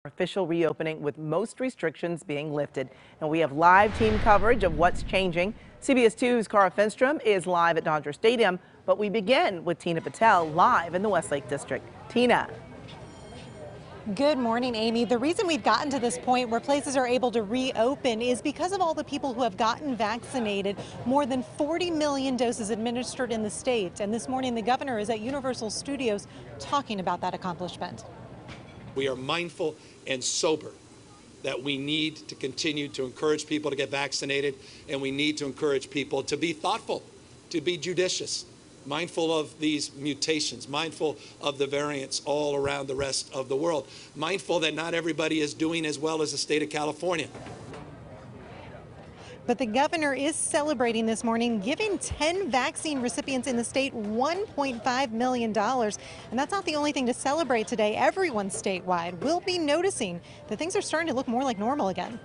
Official reopening with most restrictions being lifted. And we have live team coverage of what's changing. CBS 2's Cara Finstrom is live at Dodger Stadium, but we begin with Tina Patel live in the Westlake District. Tina. Good morning, Amy. The reason we've gotten to this point where places are able to reopen is because of all the people who have gotten vaccinated. More than 40 million doses administered in the state. And this morning, the governor is at Universal Studios talking about that accomplishment. We are mindful and sober that we need to continue to encourage people to get vaccinated, and we need to encourage people to be thoughtful, to be judicious, mindful of these mutations, mindful of the variants all around the rest of the world, mindful that not everybody is doing as well as the state of California. But the governor is celebrating this morning, giving 10 vaccine recipients in the state $1.5 million. And that's not the only thing to celebrate today. Everyone statewide will be noticing that things are starting to look more like normal again.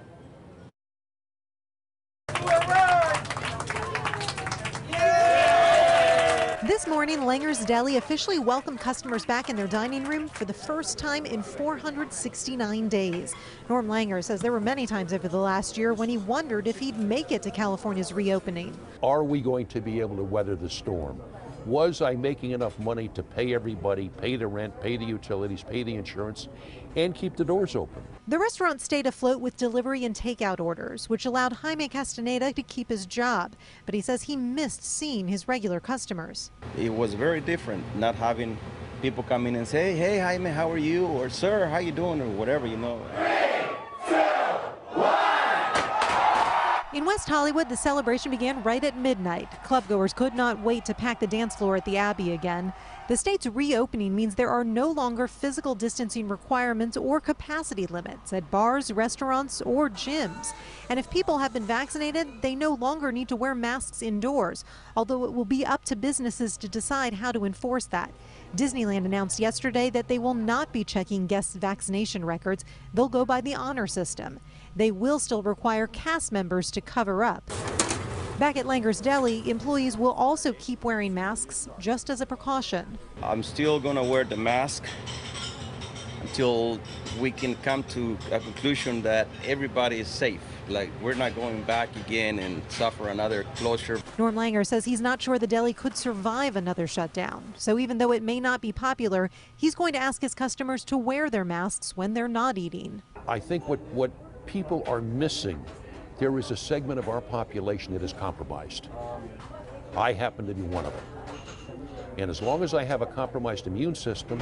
This morning, Langer's Deli officially welcomed customers back in their dining room for the first time in 469 days. Norm Langer says there were many times over the last year when he wondered if he'd make it to California's reopening. Are we going to be able to weather the storm? Was I making enough money to pay everybody, pay the rent, pay the utilities, pay the insurance, and keep the doors open? The restaurant stayed afloat with delivery and takeout orders, which allowed Jaime Castaneda to keep his job. But he says he missed seeing his regular customers. It was very different not having people come in and say, hey, Jaime, how are you? Or, sir, how you doing? Or whatever, you know. In West Hollywood, the celebration began right at midnight. Clubgoers could not wait to pack the dance floor at the Abbey again. The state's reopening means there are no longer physical distancing requirements or capacity limits at bars, restaurants, or gyms. And if people have been vaccinated, they no longer need to wear masks indoors, although it will be up to businesses to decide how to enforce that. Disneyland announced yesterday that they will not be checking guests' vaccination records. They'll go by the honor system. They will still require cast members to cover up. Back at Langer's Deli, employees will also keep wearing masks just as a precaution. I'm still going to wear the mask until we can come to a conclusion that everybody is safe. Like, we're not going back again and suffer another closure. Norm Langer says he's not sure the deli could survive another shutdown. So even though it may not be popular, he's going to ask his customers to wear their masks when they're not eating. I think what people are missing, there is a segment of our population that is compromised. I happen to be one of them. And as long as I have a compromised immune system,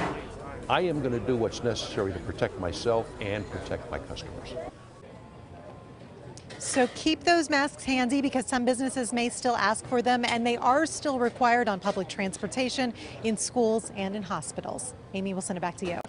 I am going to do what's necessary to protect myself and protect my customers. So keep those masks handy because some businesses may still ask for them, and they are still required on public transportation, in schools, and in hospitals. Amy, we'll send it back to you.